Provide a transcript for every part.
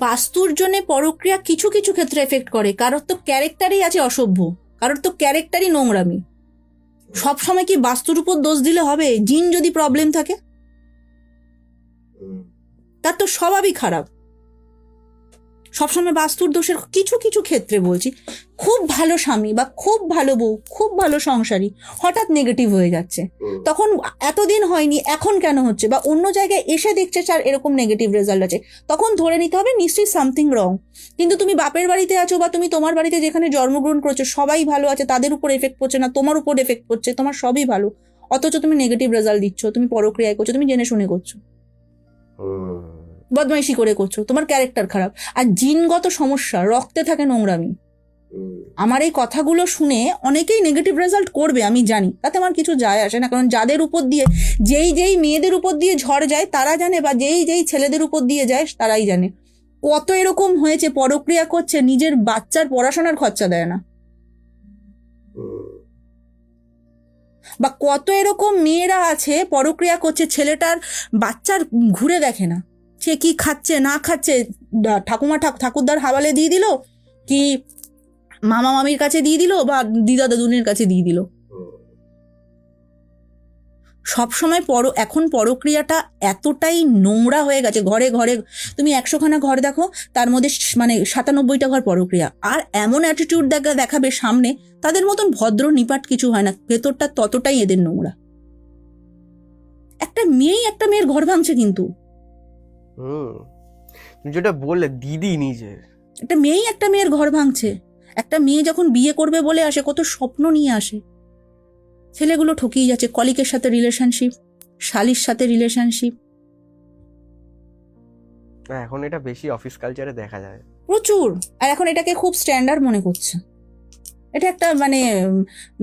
বাস্তুর জন্য পরক্রিয়া কিছু কিছু ক্ষেত্রে এফেক্ট করে। কারোর তো ক্যারেক্টারই আছে অসভ্য, কারোর তো ক্যারেক্টারই নোংরামি। সবসময় কি বাস্তুর উপর দোষ দিলে হবে? জিন যদি প্রবলেম থাকে তার তো স্বভাবই খারাপ। সবসময় বাস্তুর দোষের কিছু কিছু ক্ষেত্রে বলছি, খুব ভালো স্বামী বা খুব ভালো বউ, খুব ভালো সংসারী হঠাৎ নেগেটিভ হয়ে যাচ্ছে, তখন এতদিন হয়নি এখন কেন হচ্ছে, বা অন্য জায়গায় এসে দেখছে স্যার এরকম নেগেটিভ রেজাল্ট আছে, তখন ধরে নিতে হবে নিশ্চয়ই সামথিং রং। কিন্তু তুমি বাপের বাড়িতে আছো বা তুমি তোমার বাড়িতে যেখানে জন্মগ্রহণ করেছো সবাই ভালো আছে, তাদের উপর এফেক্ট পড়ছে না, তোমার উপর এফেক্ট পড়ছে, তোমার সবই ভালো, অথচ তুমি নেগেটিভ রেজাল্ট দিচ্ছ, তুমি পরক্রিয়ায় করছো, তুমি জেনে শুনে করছো, বদমাইশি করে করছো, তোমার ক্যারেক্টার খারাপ। আর জিনগত সমস্যা, রক্তে থাকে নোংরামি। আমার এই কথাগুলো শুনে অনেকেই নেগেটিভ রেজাল্ট করবে আমি জানি, তাতে আমার কিছু যায় আসে না, কারণ যাদের উপর দিয়ে যেই মেয়েদের উপর দিয়ে ঝড় যায় তারা জানে, বা যেই ছেলেদের উপর দিয়ে যায় তারাই জানে। কত এরকম হয়েছে পরক্রিয়া করছে, নিজের বাচ্চার পড়াশোনার খরচা দেয় না, বা কত এরকম মেয়েরা আছে পরক্রিয়া করছে, ছেলেটার বাচ্চার ঘুরে দেখে না, সে কি খাচ্ছে না খাচ্ছে ঠাকুরদার হাওয়ালে দিয়ে দিল, কি মামা মামির কাছে দিয়ে দিল, বা দিদা দাদুনের কাছে দিয়ে দিল। সবসময় এখন পরক্রিয়াটা এতটাই নোংরা হয়ে গেছে, ঘরে ঘরে তুমি 100খানা ঘর দেখো, তার মধ্যে মানে 97টা ঘর পরক্রিয়া। আর এমন অ্যাটিটিউড দেখাবে সামনে, তাদের মতন ভদ্র নিপাট কিছু হয় না, ভেতরটা ততটাই এদের নোংরা। একটা মেয়ের ঘর ভাঙছে, কিন্তু যেটা বললে দিদি নিজের একটা মেয়ের ঘর ভাঙছে। একটা মেয়ে যখন বিয়ে করবে বলে আসে, কত স্বপ্ন নিয়ে আসে, ছেলেগুলো ঠকিয়ে যাচ্ছে। কলিকের সাথে রিলেশনশিপ, শালির সাথে রিলেশনশিপ, এখন এটা বেশি অফিস কালচারে দেখা যায় প্রচুর। আর এখন এটাকে খুব স্ট্যান্ডার্ড মনে করছে, এটা একটা মানে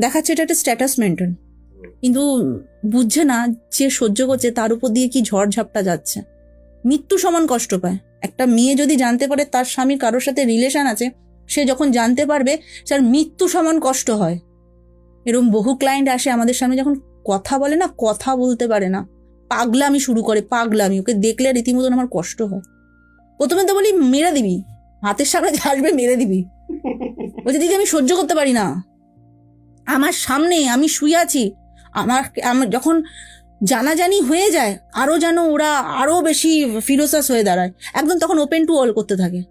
দেখাচ্ছে এটা একটা স্ট্যাটাস মেনটেন, কিন্তু বুঝছে না যে সহ্য করছে তার উপর দিয়ে কি ঝড় ঝাপটা যাচ্ছে, মৃত্যু সমান কষ্ট পায়। একটা মেয়ে যদি জানতে পারে তার স্বামীর কারোর সাথে রিলেশন আছে, সে যখন জানতে পারবে তার মৃত্যু সমান কষ্ট হয়। এরকম বহু ক্লায়েন্ট আসে আমাদের সামনে, যখন কথা বলে না, কথা বলতে পারে না, পাগলামি শুরু করে, পাগলামি, ওকে দেখলে রীতিমতন আমার কষ্ট হয়। প্রথমে তো বলি মেরে দিবি, হাতের সামনে আসবে মেরে দিবি, বলছে দিদি আমি সহ্য করতে পারি না, আমার সামনে আমি শুয়ে আছি, আমার যখন জানাজানি হয়ে যায় আরো যেন ওরা আরো বেশি ফিরোসাস হয়ে দাঁড়ায়, একদম তখন ওপেন টু অল করতে থাকে।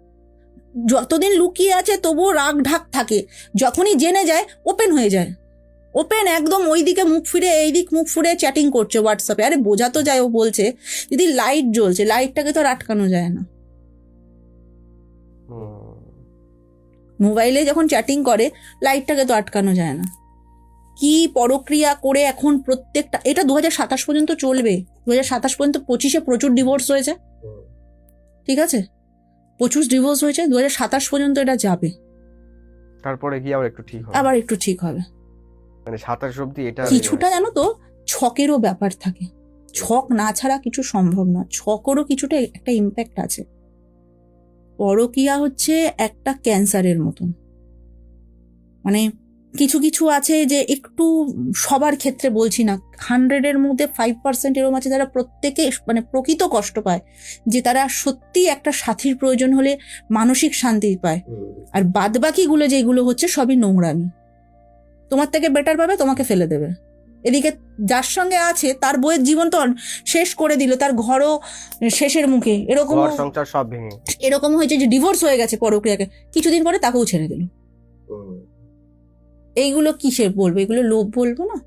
যতদিন লুকিয়ে আছে তবুও রাগ ঢাক থাকে, যখনই জেনে যায় ওপেন হয়ে যায়, ওপেন একদম ওইদিকে মুখ ফিরে এইদিক মুখ ফিরে চ্যাটিং করছে হোয়াটসঅ্যাপে। আরে বোঝা তো যায়, ও বলছে দিদি লাইট জ্বলছে, লাইটটাকে তো আর আটকানো যায় না। মোবাইলে যখন চ্যাটিং করে লাইটটাকে তো আটকানো যায় না। কি পরক্রিয়া করে এখন প্রত্যেকটা, এটা 2027 পর্যন্ত চলবে, 2027 পর্যন্ত, 25-এ প্রচুর ডিভোর্স হয়েছে, ঠিক আছে, প্রচুর ডিভোর্স হয়েছে, 2027 পর্যন্ত এটা যাবে, তারপরে কি আবার একটু ঠিক হবে, আবার একটু ঠিক হবে। মানে 27 অবধি এটা কিছুটা জানো তো ছকেরও ব্যাপার থাকে, ছক না ছাড়া কিছু সম্ভব না, ছকেরও কিছুটা একটা ইম্প্যাক্ট আছে। পরকীয়া হচ্ছে একটা ক্যান্সারের মতন, মানে কিছু কিছু আছে যে একটু, সবার ক্ষেত্রে বলছি না, 100-এর মধ্যে 5% এরকম আছে যারা প্রত্যেকে মানে প্রকৃত কষ্ট পায়, যে তারা সত্যি একটা সাথীর প্রয়োজন হলে মানসিক শান্তি পায়। আর বাদবাকিগুলো যেগুলো হচ্ছে সবই নোংরামি, তোমার থেকে বেটার পাবে, তোমাকে ফেলে দেবে। এদিকে যার সঙ্গে আছে তার বইয়ের জীবন তো শেষ করে দিল, তার ঘরও শেষের মুখে, এরকম সংসার সব ভেঙে, এরকম হয়েছে যে ডিভোর্স হয়ে গেছে পরক্রিয়াকে, কিছুদিন পরে তাকেও ছেড়ে দিল। এইগুলো কিসের বলবো, এগুলো লোভ বলবো না।